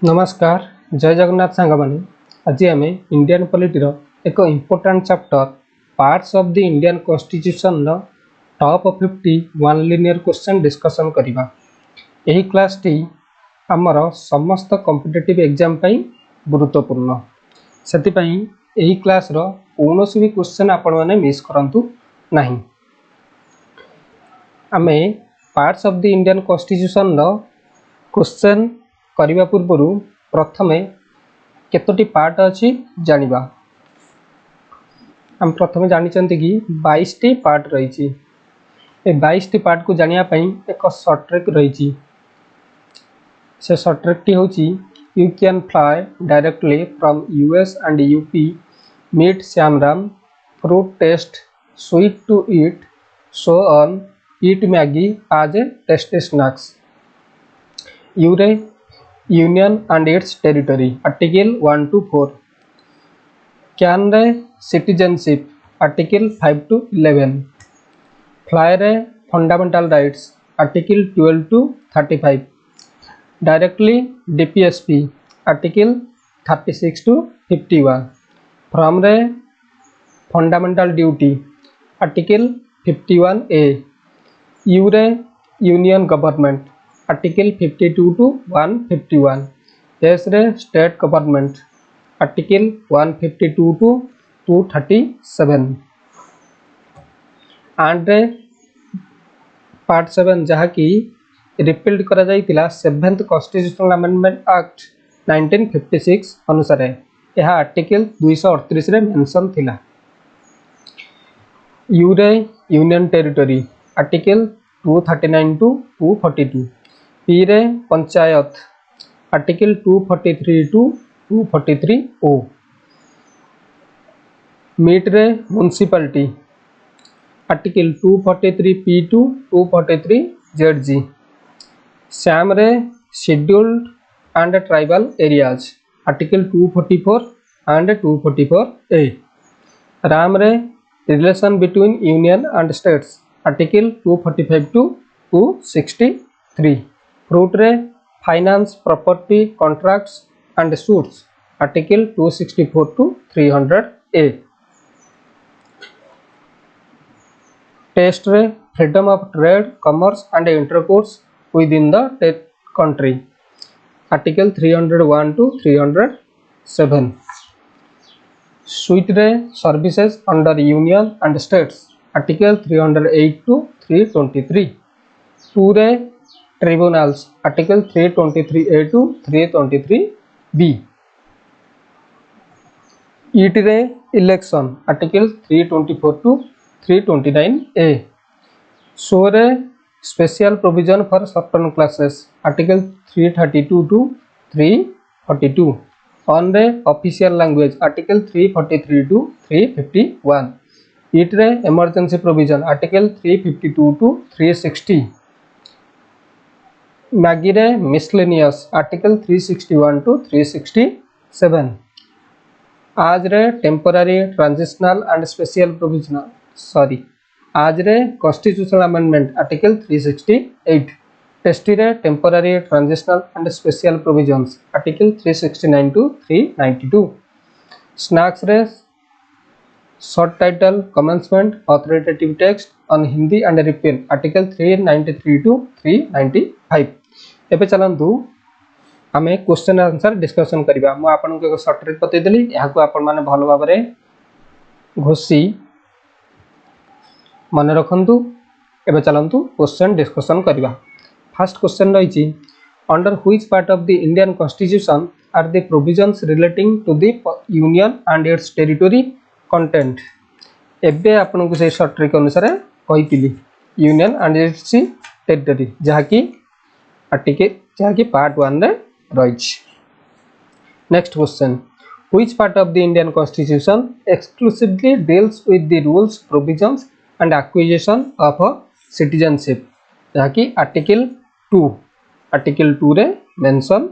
नमस्कार जय जगन्नाथ सांग माने आज आम इंडियन पॉलिटी एक important chapter parts of the Indian constitution top 50 one liner question discussion करवा। यही क्लास टी आमर समस्त कॉम्पिटिटिव एग्जाम पाई गुरुत्वपूर्ण से यही क्लास रो कौन भी क्वेश्चन आपण माने मिस करंतु नहीं। आमे parts of the Indian constitution question करने पूर्व प्रथमे केतोटी पार्ट अच्छी जानिबा। हम प्रथमे जानी कि 22 टी पार्ट रही। 22 टी पार्ट को जानिया पई एक शॉर्ट ट्रिक रही। से शॉर्ट ट्रिक टी होची you can fly directly from US and UP meet Shyamram fruit taste sweet to eat so on eat Maggi आज ए टेस्टी स्नैक्स यूरे union and its territory article 1 to 4 can रे citizenship article 5 to 11 fly रे fundamental rights article 12 to 35 directly DPSP article 36 to 51 from रे fundamental duty article 51A you रे union government article 52 to 151 S रे state government article 152 to 237 and रे part 7 जहाँ की repealed करा जाइतिला 7th constitutional amendment act 1956 अनुसार यह आर्टिकल 238 रे मेंशन थिला। यू रे union territory article 239 to 242 P रे panchayat article 243 to 243 O meet रे municipality article 243 P to 243 Z Sam रे scheduled and tribal areas article 244 and 244 A Ram रे relation between union and states article 245 to 263 fruit रे finance property contracts and suits article 264 to 300 A taste रे freedom of trade commerce and intercourse with in the country article 301 to 307 sweet रे services under union and states article 308 to 323 to रे tribunals article 323A to 323B eat रे election article 324 to 329A so रे special provision for certain classes article 332 to 342 on रे official language article 343 to 351 eat रे emergency provision article 352 to 360 Maggi रे miscellaneous article 361 to 367 आज रे temporary transitional and special provisional आज रे constitutional amendment article 368 tasty रे temporary transitional and special provisions article 369 to 392 snacks रे short title commencement authoritative text on Hindi and repeal article 393 to 395 एबे चलंतु आमे question answer discussion करबा। मु आपन को शॉर्ट ट्रिक बतै देली या को आपन माने भलो भाबरे घोसी मन रखंतु। एबे चलंतु क्वेश्चन डिस्कशन करबा। फर्स्ट क्वेश्चन रहिछि under which part of the Indian constitution are the provisions relating to the union and its territory content एबे आपन को से शॉर्ट ट्रिक अनुसार कहितिली यूनियन एंड इट्स टेरिटरी जहा की आर्टिकल जहा की पार्ट 1 रे रहिछि। Next question which part of the Indian constitution exclusively deals with the rules provisions and acquisition of citizenship जहा की आर्टिकल 2 रे मेंशन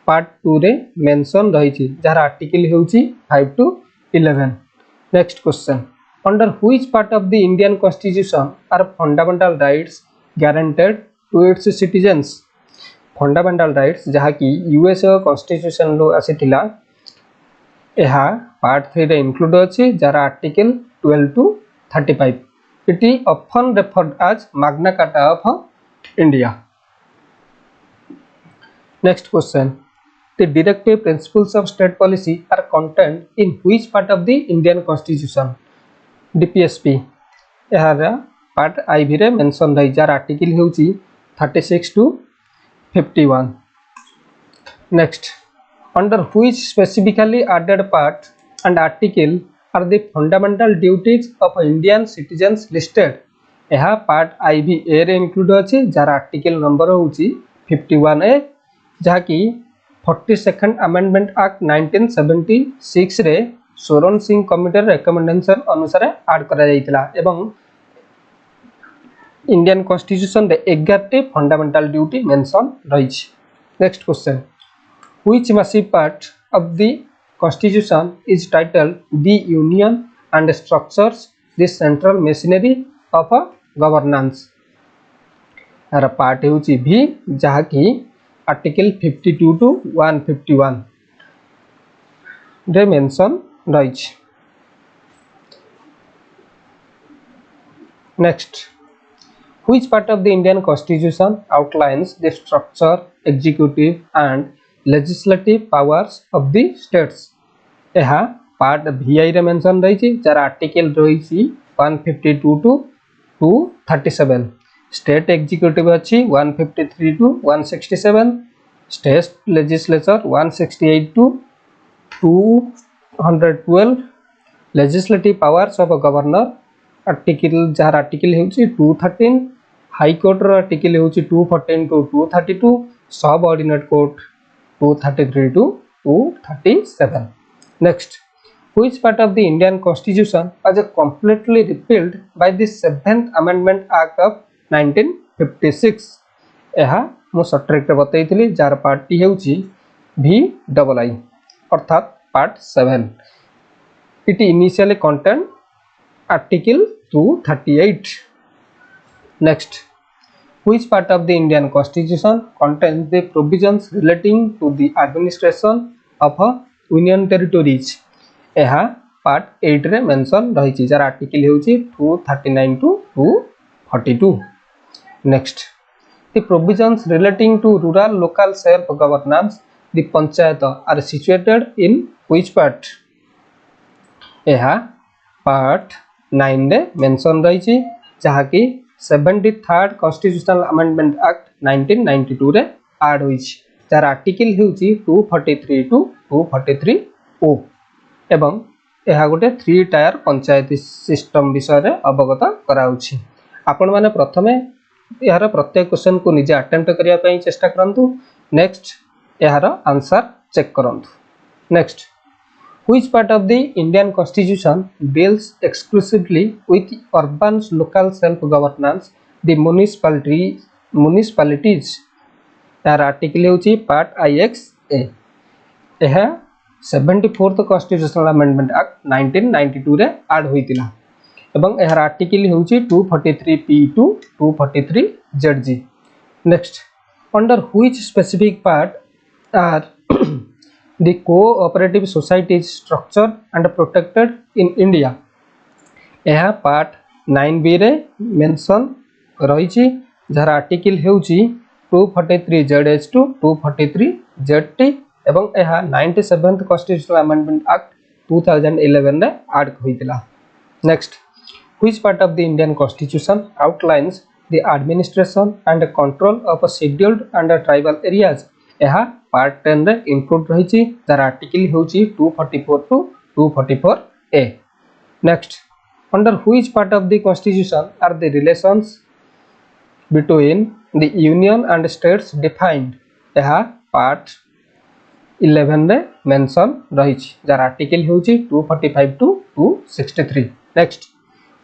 पार्ट 2 रे मेंशन रही जार आर्टिकल होउची 5 to 11। Next question under which part of the Indian constitution are fundamental rights guaranteed to its citizens fundamental rights जहाँकि US constitution रो आसीथिला एहा पार्ट 3 रे इंक्लूड अछि जार article 12 to 35 it is often referred as Magna Carta of India. Next question the directive principles of state policy are contained in which part of the Indian constitution DPSP एहारा part IV रे mention रही जार article हेउची 36 to 51। Next under which specifically added part and article are the fundamental duties of Indian citizens listed एहा part IV A रे include अछि जार article number होउची 51A जहाँकि 42nd अमेंडमेंट एक्ट 1976 रे सोरन सिंह कमिटी रेकमेंडेशन अनुसार ऐड करा जायतिला एवं इंडियन कॉन्स्टिट्यूशन रे 11 फंडामेंटल ड्यूटी मेंशन रहिछि। Next question which massive part of the constitution is titled the union and structures the central machinery of a governance यार part हेउछि भी जहाँकि आर्टिकल 52 टू 151 रे मेंशन रहिछि। Next which part of the Indian constitution outlines the structure, executive and legislative powers of the states एहा part VI रे mention रहिछि जार आर्टिकल रहिछि 152 टू 237 स्टेट एग्जीक्यूटिव अच्छी 153 to 167 state legislature 168 to 212 legislative powers of governor article जार article हेउची 213 high court रो article हेउची 214 to 232 subordinate court 233 to 237। Next which part of the Indian constitution was completely repealed by the 7th amendment act of 1956 एहा मो सट्रेक्ट बतैथिली jar part T हेउची VII अर्थात part 7 it initially contain article 238। Next which part of the Indian constitution contains the provisions relating to the administration of a union territories एहा part 8 रे mention रहिछि जार article हेउची 239 to 242। Next the provisions relating to rural local self governance the panchayat are situated in which part एहा part 9 रे mention रहिछि जहाँकि 73rd constitutional amendment act 1992 रे ऐड होइछि जार आर्टिकल हेउची 243 टू 243 ओ एवं एहा गोटे 3 टायर पंचायत सिस्टम विषय रे अवगत कराउछि। आपण माने प्रथमे यार प्रत्येक क्वेश्चन को निजे अटेम्प्ट करिया पई चेष्टा करंतु नेक्स्ट यार आंसर चेक करंतु। Next which part of the Indian constitution deals exclusively with urban local self governance the municipalities यार आर्टिकल हेउची पार्ट IXA एहा 74th constitutional amendment act 1992 रे ऐड होइतिला एवं एहर आर्टिकल हेउची 243P to 243ZG। Next under which specific part are the cooperative societies structured and protected in India एहा part 9B रे mention रहिछि जार आर्टिकल हेउची 243ZH टू 243ZT एवं एहा 97th constitutional amendment act 2011 रे ऐड होइतिला। Next which part of the Indian constitution outlines the administration and control of scheduled and tribal areas एहा part 10 रे इंक्लूड रहिछि जार आर्टिकल हेउची 244 to 244A। Next under which part of the constitution are the relations between the union and states defined एहा part 11 रे mention रहिछि जार article हेउची 245 to 263। Next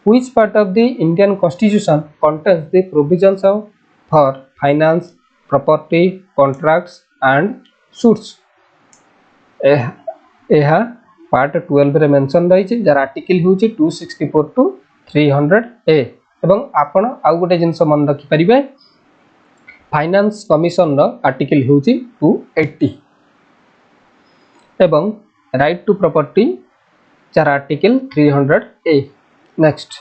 which part of the Indian constitution contains the provisions of for finance property contracts and suits एहा part 12 रे mention रहिछि जार article हेउची 264 to 300A एवं आपण आउ गोटे जिंस मन रखि परिबे फाइनेंस कमिशन रो आर्टिकल होची 280 एवं राइट टू प्रॉपर्टी जार article 300A। Next,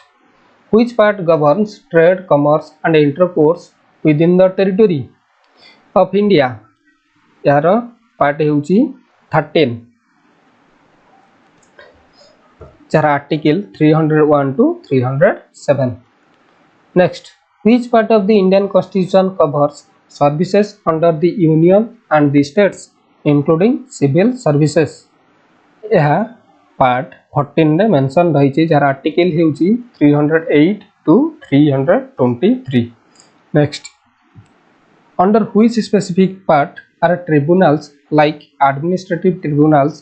which part governs trade, commerce and intercourse within the territory of India? यार पार्ट होची 13 jar article 301 to 307। Next, which part of the Indian Constitution covers services under the Union and the states including civil services? यह part 14 रे mention रही जार article होची 308 to 323। Next, under which specific part are tribunals like administrative tribunals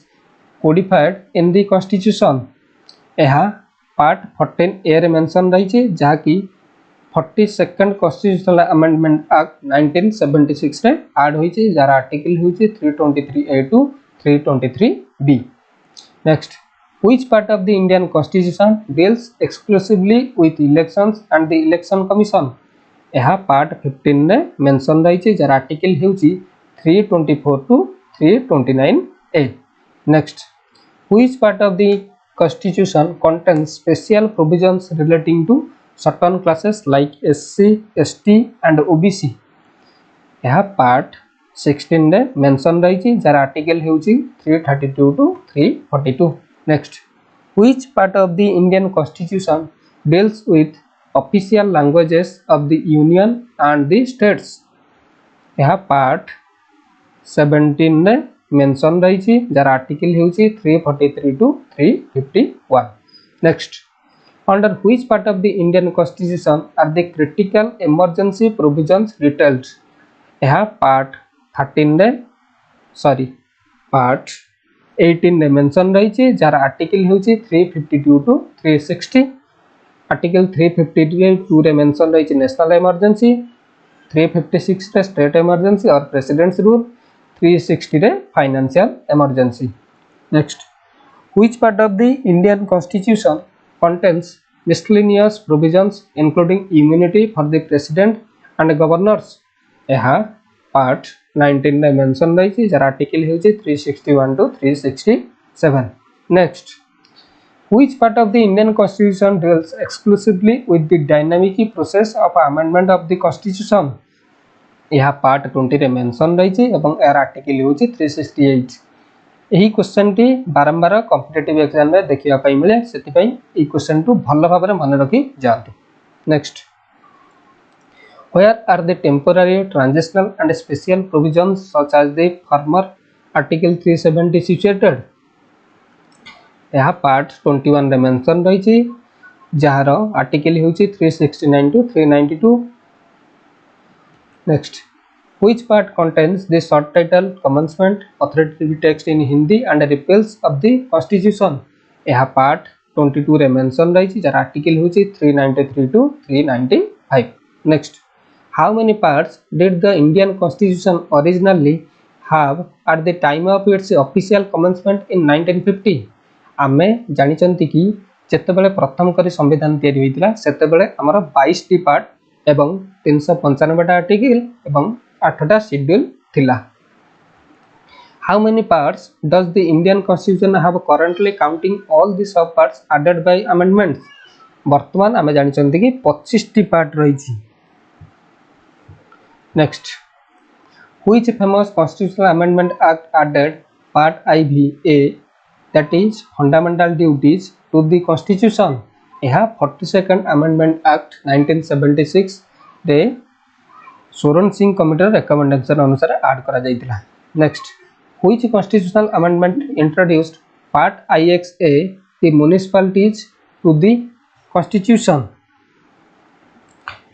codified in the constitution? यह part 14A रे mention रही जहाँ की 42nd कॉन्स्टिट्यूशनल अमेंडमेंट एक्ट 1976 रे ऐड होई जार आर्टिकल होची 323A to 323B। Next, which part of the Indian Constitution deals exclusively with elections and the election commission? यह part 15 रे मेंशन रही जार आर्टिकल होची 324 to 329A। Next, which part of the Constitution contains special provisions relating to certain classes like SC, ST and OBC? यह part 16 रे mention रही जार article होची 332 to 342। Next, which part of the Indian Constitution deals with official languages of the Union and the states? यह part 17 रे mention रही जार article होची 343 to 351। Next, under which part of the Indian Constitution are the critical emergency provisions detailed? यह part 18 रे mention रही जार article होची 352 to 360। आर्टिकल 352 रे मेंशन रही नेशनल इमरजेंसी, 356 रे स्टेट इमरजेंसी और प्रेसिडेंट्स रूल, 360 रे financial emergency. Next, which part of the Indian Constitution contains miscellaneous provisions including immunity for the president and governors? यह पार्ट 19 रे मेंशन रही जार आर्टिकल होची 361 to 367। Next, which part of the Indian Constitution deals exclusively with the dynamic process of amendment of the Constitution? यह part 20 रे mention रही एवं यार आर्टिकल होची 368। यही क्वेश्चन टी बारंबार कॉम्पिटिटिव एग्जाम रे देखिया पाई मिले, सेति पई ई क्वेश्चन टू भल भाबरे मन रखी जांतु। Next, where are the temporary, transitional and special provisions such as the former article 370 situated? यह पार्ट 21 रे मेंशन रही जार आर्टिकल होची 369 to 392। Next, which part contains the short title commencement authoritative text in Hindi and repeals of the constitution? यह part 22 रे mention रही जार article होची 393 to 395। Next, how many parts did the Indian Constitution originally have at the time of its official commencement in 1950? आमे जानि चंती कि जेते बेले प्रथम करी संविधान तैयारी होइतिला सेते बेले हमर 22 टी पार्ट एवं 395 टा आर्टिकल एवं 8 टा शेड्यूल थिला। How many parts does the Indian Constitution have currently counting all the sub parts added by amendments? वर्तमान आमे जानि चंती कि 25 टी पार्ट रही छी। Next, which famous constitutional amendment act added part IVA, that is fundamental duties, to the constitution? यह 42nd amendment act 1976 रे Swaran Singh committee recommendation अनुसार add करा जाइतिला। Next, which constitutional amendment introduced part IXA, the municipalities, to the constitution?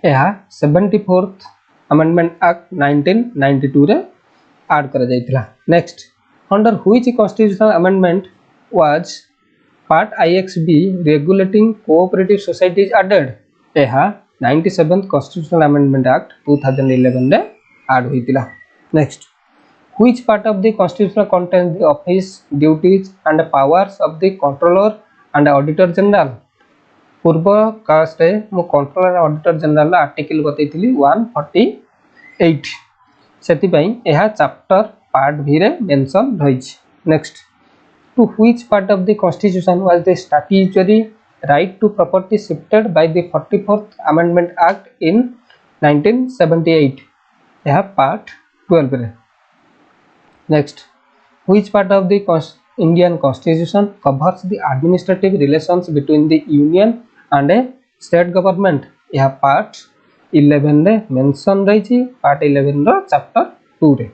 यह 74th amendment act 1992 रे add करा जाइतिला। Next, under which constitutional amendment was part IXB regulating cooperative societies added? यह 97th constitutional amendment act 2011 रे add होइतिला। Next, which part of the constitution contains the office, duties and powers of the controller and auditor general? पूर्व cast रे मो controller auditor general article बतैथिली 140 8 सेति पई एहा chapter part V रे mention रही। Next, to which part of the constitution was the statutory right to property shifted by the 44th amendment act in 1978? यह part 12 रे। Next, which part of the Indian constitution covers the administrative relations between the union and a state government? यह part 11 रे mention रही। Part 11 रो chapter 2 रे,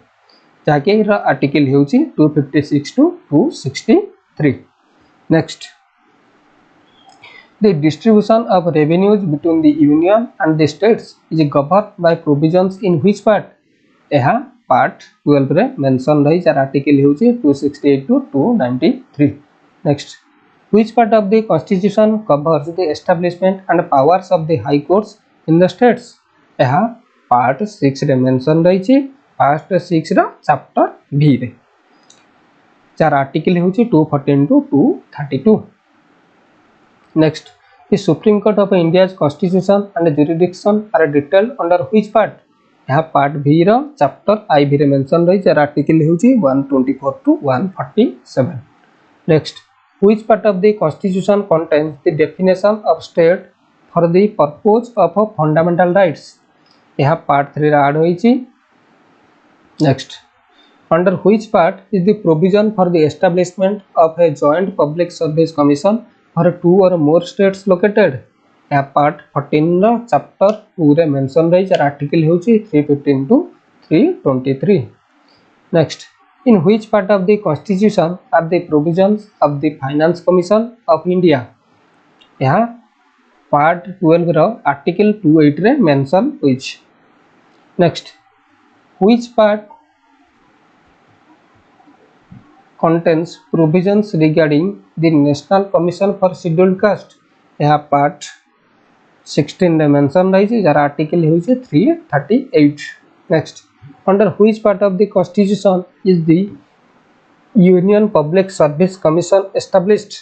जाके article हेउची 256 to 263। Next, the distribution of revenues between the union and the states is governed by provisions in which part? यह part 12 रे mention रही, जार आर्टिकल हेउची 268 to 293। Next, which part of the constitution covers the establishment and powers of the high courts in the states? यह part 6 रे mention रही। Part 6 रो chapter V रे, जार आर्टिकल हेउची 214 to 232। Next, the Supreme Court of India's constitution and jurisdiction are detailed under which part? यह part V रो chapter I V रे mention रही, जार आर्टिकल हेउची 124 to 147। Next, which part of the constitution contains the definition of state for the purpose of fundamental rights? यह part 3 रे add होईची। Next, under which part is the provision for the establishment of a joint public service commission for 2 or more states located? यह part 14 रो chapter 2 रे mention रही, जार article हेउची 315 to 323। Next, in which part of the constitution are the provisions of the finance commission of India? यह part 12 रो article 28 रे mention होईची। Next, which part contains provisions regarding the National Commission for Scheduled Caste? यह part 16 रे mention रही, जार article हेउची 338। Next, under which part of the constitution is the Union Public Service Commission established?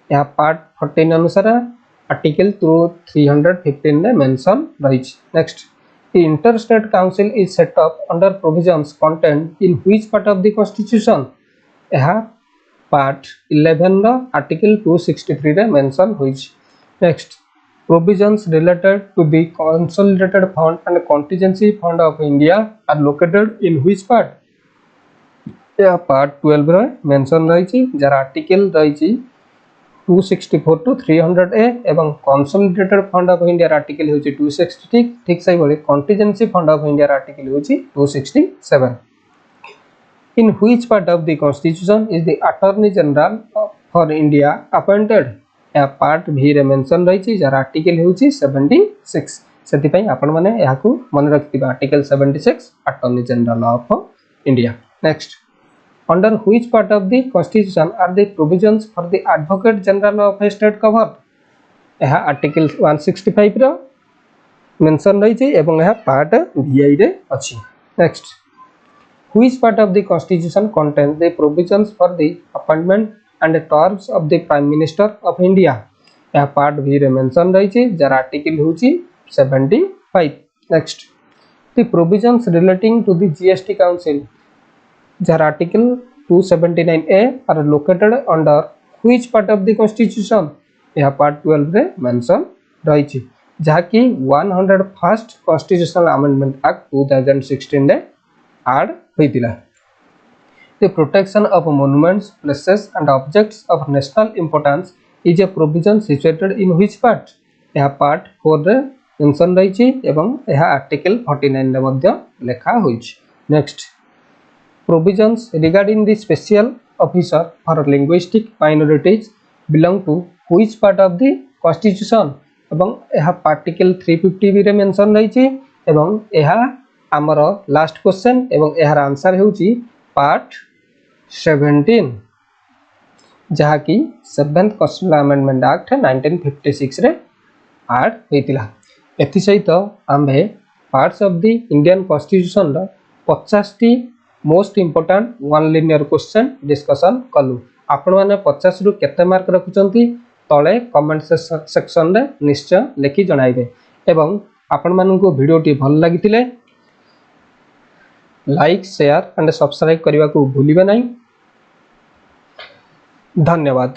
यह part 14 अनुसार article 315 रे mention रही। Next, the Interstate Council is set up under provisions contained in which part of the constitution? यह part 11 रो article 263 रे mention होईची। Next, provisions related to the consolidated fund and contingency fund of India are located in which part? यह part 12 रो mention रही, जार article रही 264 to 300A एवं consolidated fund of India article हेउची 260। ठीक सही बोले contingency fund of India article हेउची 267। In which part of the constitution is the attorney general for India appointed? यह पार्ट भी रे मेंशन रही, जार आर्टिकल हेउची 76। सेति पई आपण माने याकू मन रखिबा article 76 attorney general of India. Next, under which part of the constitution are the provisions for the advocate general of a state covered? यह आर्टिकल 165 रो मेंशन रही एवं यह पार्ट VI रे अछि। Next, which part of the constitution contains the provisions for the appointment and terms of the prime minister of India? यह part V रे mention रही, जार आर्टिकल हेउची 75। Next, the provisions relating to the GST council, जार आर्टिकल 279A are located under which part of the constitution? यह part 12 रे mention रही, जहाँकि 101st constitutional amendment act 2016 रे add होइतिला। The protection of monuments, places and objects of national importance is a provision situated in which part? यह part 4 रे mention रही एवं यह आर्टिकल 49 रे मध्य लेखा होइछ। Next, provisions regarding the special officer for linguistic minorities belong to which part of the constitution? एवं यह आर्टिकल 350 भी रे मेंशन रही एवं यह आमर लास्ट क्वेश्चन एवं यार आंसर हेउची पार्ट 17, जहाँ की 7th कॉन्स्टिट्यूशनल अमेंडमेंट एक्ट 1956 रे ऐड होइतिला। एथि सहित आम्भे parts of the Indian constitution रो 50 टी most important one liner question discussion कलु। आपण माने 50 रु केते मार्क रखुचंती तळे कमेंट सेक्शन रे निश्चय लिखि जणाइबे एवं आपण माननको वीडियोटी भल लागितिले लाइक शेयर एंड सब्सक्राइब करने को भूलिबे नहीं। धन्यवाद।